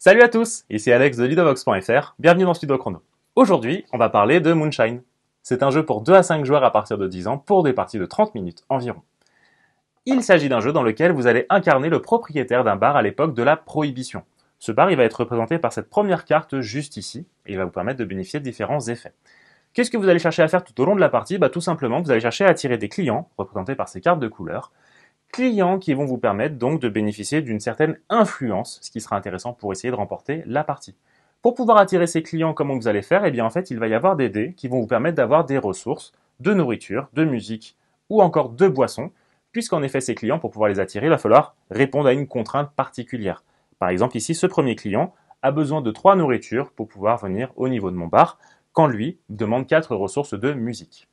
Salut à tous, ici Alex de Ludovox.fr, bienvenue dans Studio Chrono. Aujourd'hui, on va parler de Moonshine. C'est un jeu pour 2 à 5 joueurs à partir de 10 ans pour des parties de 30 minutes environ. Il s'agit d'un jeu dans lequel vous allez incarner le propriétaire d'un bar à l'époque de la Prohibition. Ce bar, il va être représenté par cette première carte juste ici, et il va vous permettre de bénéficier de différents effets. Qu'est-ce que vous allez chercher à faire tout au long de la partie? Tout simplement, vous allez chercher à attirer des clients, représentés par ces cartes de couleurs, clients qui vont vous permettre donc de bénéficier d'une certaine influence, ce qui sera intéressant pour essayer de remporter la partie. Pour pouvoir attirer ces clients, comment vous allez faire? Eh bien en fait, il va y avoir des dés qui vont vous permettre d'avoir des ressources, de nourriture, de musique ou encore de boissons, puisqu'en effet ces clients, pour pouvoir les attirer, il va falloir répondre à une contrainte particulière. Par exemple ici, ce premier client a besoin de 3 nourritures pour pouvoir venir au niveau de mon bar, quand lui demande 4 ressources de musique.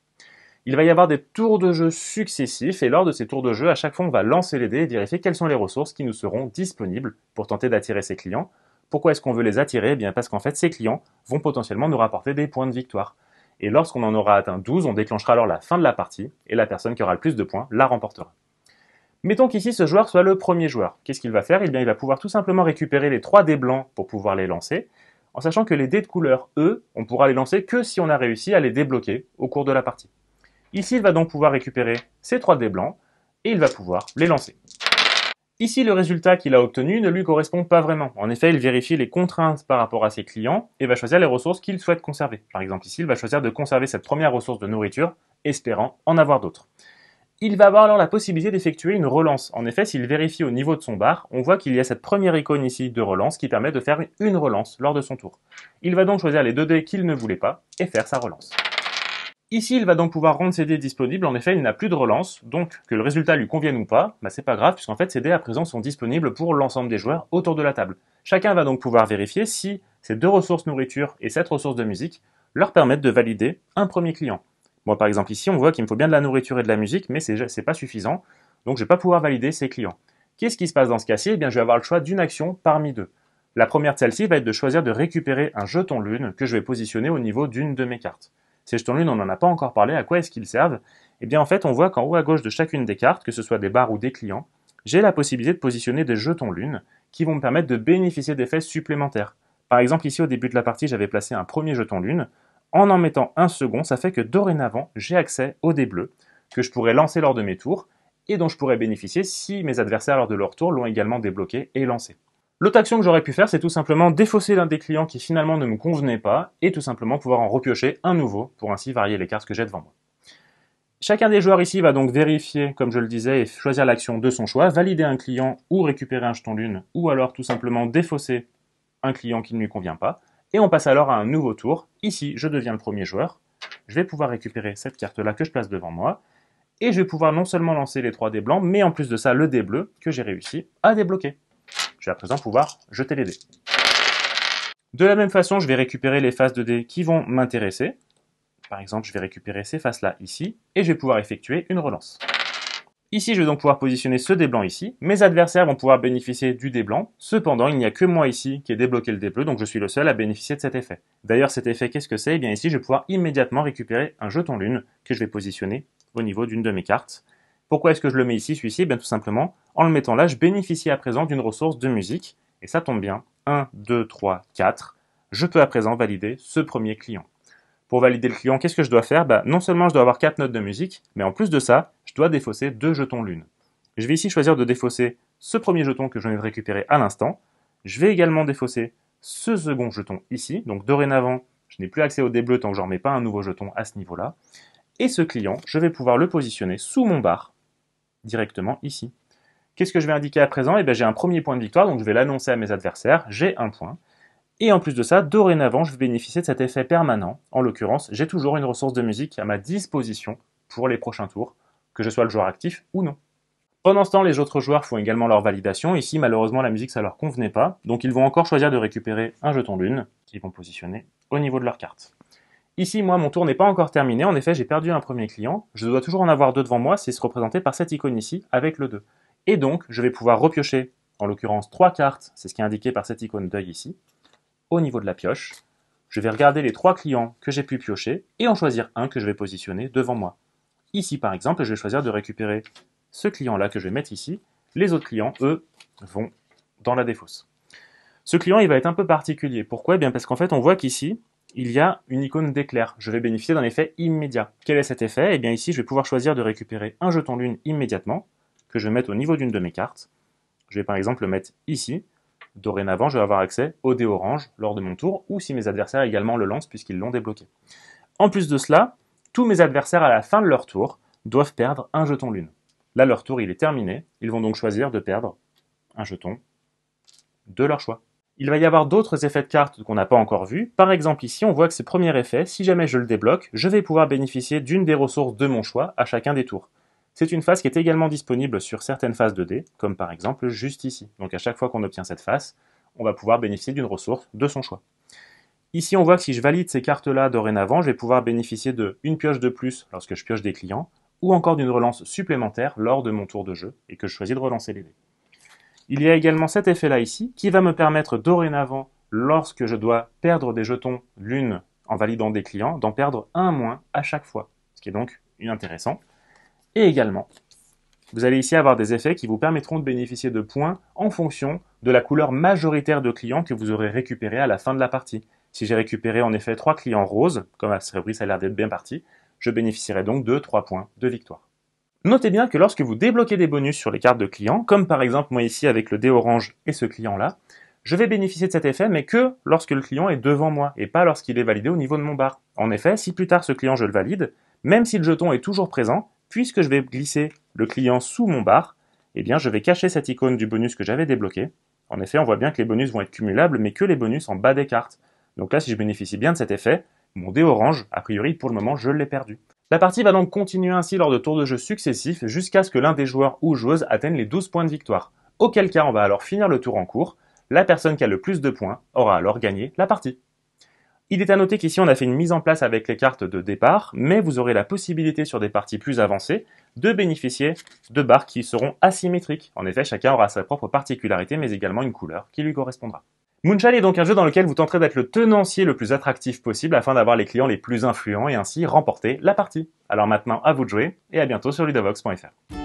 Il va y avoir des tours de jeu successifs et lors de ces tours de jeu, à chaque fois, on va lancer les dés et vérifier quelles sont les ressources qui nous seront disponibles pour tenter d'attirer ces clients. Pourquoi est-ce qu'on veut les attirer? Eh bien parce qu'en fait, ces clients vont potentiellement nous rapporter des points de victoire. Et lorsqu'on en aura atteint 12, on déclenchera alors la fin de la partie et la personne qui aura le plus de points la remportera. Mettons qu'ici, ce joueur soit le premier joueur. Qu'est-ce qu'il va faire? Eh bien, il va pouvoir tout simplement récupérer les 3 dés blancs pour pouvoir les lancer, en sachant que les dés de couleur, eux, on pourra les lancer que si on a réussi à les débloquer au cours de la partie. Ici, il va donc pouvoir récupérer ces 3 dés blancs et il va pouvoir les lancer. Ici, le résultat qu'il a obtenu ne lui correspond pas vraiment. En effet, il vérifie les contraintes par rapport à ses clients et va choisir les ressources qu'il souhaite conserver. Par exemple, ici, il va choisir de conserver cette première ressource de nourriture, espérant en avoir d'autres. Il va avoir alors la possibilité d'effectuer une relance. En effet, s'il vérifie au niveau de son bar, on voit qu'il y a cette première icône ici de relance qui permet de faire une relance lors de son tour. Il va donc choisir les 2 dés qu'il ne voulait pas et faire sa relance. Ici, il va donc pouvoir rendre ses dés disponibles. En effet, il n'a plus de relance, donc que le résultat lui convienne ou pas, c'est pas grave, puisqu'en fait, ces dés à présent sont disponibles pour l'ensemble des joueurs autour de la table. Chacun va donc pouvoir vérifier si ces 2 ressources nourriture et cette ressource de musique leur permettent de valider un premier client. Moi, par exemple, ici, on voit qu'il me faut bien de la nourriture et de la musique, mais c'est pas suffisant, donc je vais pas pouvoir valider ces clients. Qu'est-ce qui se passe dans ce cas-ci? Eh bien, je vais avoir le choix d'une action parmi 2. La première de celle-ci va être de choisir de récupérer un jeton lune que je vais positionner au niveau d'une de mes cartes. Ces jetons lune, on n'en a pas encore parlé. À quoi est-ce qu'ils servent? Eh bien, en fait, on voit qu'en haut à gauche de chacune des cartes, que ce soit des bars ou des clients, j'ai la possibilité de positionner des jetons lune qui vont me permettre de bénéficier d'effets supplémentaires. Par exemple, ici, au début de la partie, j'avais placé un premier jeton lune. En mettant un second, ça fait que dorénavant, j'ai accès aux dés bleus que je pourrais lancer lors de mes tours et dont je pourrais bénéficier si mes adversaires, lors de leur tour, l'ont également débloqué et lancé. L'autre action que j'aurais pu faire, c'est tout simplement défausser l'un des clients qui finalement ne me convenait pas et tout simplement pouvoir en repiocher un nouveau pour ainsi varier les cartes que j'ai devant moi. Chacun des joueurs ici va donc vérifier, comme je le disais, et choisir l'action de son choix, valider un client ou récupérer un jeton lune ou alors tout simplement défausser un client qui ne lui convient pas. Et on passe alors à un nouveau tour. Ici, je deviens le premier joueur. Je vais pouvoir récupérer cette carte-là que je place devant moi et je vais pouvoir non seulement lancer les 3 dés blancs, mais en plus de ça, le dé bleu que j'ai réussi à débloquer. Je vais à présent pouvoir jeter les dés. De la même façon, je vais récupérer les faces de dés qui vont m'intéresser. Par exemple, je vais récupérer ces faces-là ici, et je vais pouvoir effectuer une relance. Ici, je vais donc pouvoir positionner ce dé blanc ici. Mes adversaires vont pouvoir bénéficier du dé blanc. Cependant, il n'y a que moi ici qui ai débloqué le dé bleu, donc je suis le seul à bénéficier de cet effet. D'ailleurs, cet effet, qu'est-ce que c'est? Eh bien ici, je vais pouvoir immédiatement récupérer un jeton lune que je vais positionner au niveau d'une de mes cartes. Pourquoi est-ce que je le mets ici, celui-ci? Bien tout simplement, en le mettant là, je bénéficie à présent d'une ressource de musique. Et ça tombe bien, 1, 2, 3, 4. Je peux à présent valider ce premier client. Pour valider le client, qu'est-ce que je dois faire? Non seulement je dois avoir 4 notes de musique, mais en plus de ça, je dois défausser 2 jetons lune. Je vais ici choisir de défausser ce premier jeton que je viens de récupérer à l'instant. Je vais également défausser ce second jeton ici. Donc dorénavant, je n'ai plus accès au dé bleu tant que je ne remets pas un nouveau jeton à ce niveau-là. Et ce client, je vais pouvoir le positionner sous mon bar, directement ici. Qu'est-ce que je vais indiquer à présent? Eh bien, j'ai un premier point de victoire, donc je vais l'annoncer à mes adversaires, j'ai un point. Et en plus de ça, dorénavant, je vais bénéficier de cet effet permanent. En l'occurrence, j'ai toujours une ressource de musique à ma disposition pour les prochains tours, que je sois le joueur actif ou non. Pendant ce temps, les autres joueurs font également leur validation. Ici, malheureusement, la musique, ça leur convenait pas. Donc, ils vont encore choisir de récupérer un jeton lune, qu'ils vont positionner au niveau de leur carte. Ici, moi, mon tour n'est pas encore terminé. En effet, j'ai perdu un premier client. Je dois toujours en avoir 2 devant moi. C'est se représenter par cette icône ici, avec le 2. Et donc, je vais pouvoir repiocher, en l'occurrence, 3 cartes. C'est ce qui est indiqué par cette icône d'œil ici, au niveau de la pioche. Je vais regarder les 3 clients que j'ai pu piocher et en choisir un que je vais positionner devant moi. Ici, par exemple, je vais choisir de récupérer ce client-là que je vais mettre ici. Les autres clients, eux, vont dans la défausse. Ce client, il va être un peu particulier. Pourquoi? Eh bien parce qu'en fait, on voit qu'ici, il y a une icône d'éclair. Je vais bénéficier d'un effet immédiat. Quel est cet effet? Eh bien ici, je vais pouvoir choisir de récupérer un jeton lune immédiatement, que je vais mettre au niveau d'une de mes cartes. Je vais par exemple le mettre ici. Dorénavant, je vais avoir accès au dé orange lors de mon tour, ou si mes adversaires également le lancent puisqu'ils l'ont débloqué. En plus de cela, tous mes adversaires à la fin de leur tour doivent perdre un jeton lune. Là, leur tour il est terminé, ils vont donc choisir de perdre un jeton de leur choix. Il va y avoir d'autres effets de cartes qu'on n'a pas encore vus. Par exemple ici, on voit que ce premier effet, si jamais je le débloque, je vais pouvoir bénéficier d'une des ressources de mon choix à chacun des tours. C'est une phase qui est également disponible sur certaines phases de dés, comme par exemple juste ici. Donc à chaque fois qu'on obtient cette phase, on va pouvoir bénéficier d'une ressource de son choix. Ici, on voit que si je valide ces cartes-là dorénavant, je vais pouvoir bénéficier d'une pioche de plus lorsque je pioche des clients, ou encore d'une relance supplémentaire lors de mon tour de jeu, et que je choisis de relancer les dés. Il y a également cet effet-là ici, qui va me permettre dorénavant, lorsque je dois perdre des jetons lune en validant des clients, d'en perdre un moins à chaque fois, ce qui est donc intéressant. Et également, vous allez ici avoir des effets qui vous permettront de bénéficier de points en fonction de la couleur majoritaire de clients que vous aurez récupéré à la fin de la partie. Si j'ai récupéré en effet 3 clients roses, comme à Cerebris ça a l'air d'être bien parti, je bénéficierai donc de 3 points de victoire. Notez bien que lorsque vous débloquez des bonus sur les cartes de clients, comme par exemple moi ici avec le dé orange et ce client-là, je vais bénéficier de cet effet, mais que lorsque le client est devant moi, et pas lorsqu'il est validé au niveau de mon bar. En effet, si plus tard ce client je le valide, même si le jeton est toujours présent, puisque je vais glisser le client sous mon bar, eh bien je vais cacher cette icône du bonus que j'avais débloqué. En effet, on voit bien que les bonus vont être cumulables, mais que les bonus en bas des cartes. Donc là, si je bénéficie bien de cet effet, mon dé orange, a priori, pour le moment, je l'ai perdu. La partie va donc continuer ainsi lors de tours de jeu successifs jusqu'à ce que l'un des joueurs ou joueuses atteigne les 12 points de victoire. Auquel cas, on va alors finir le tour en cours. La personne qui a le plus de points aura alors gagné la partie. Il est à noter qu'ici, on a fait une mise en place avec les cartes de départ, mais vous aurez la possibilité sur des parties plus avancées de bénéficier de barres qui seront asymétriques. En effet, chacun aura sa propre particularité, mais également une couleur qui lui correspondra. Moonshine est donc un jeu dans lequel vous tenterez d'être le tenancier le plus attractif possible afin d'avoir les clients les plus influents et ainsi remporter la partie. Alors maintenant, à vous de jouer et à bientôt sur ludovox.fr.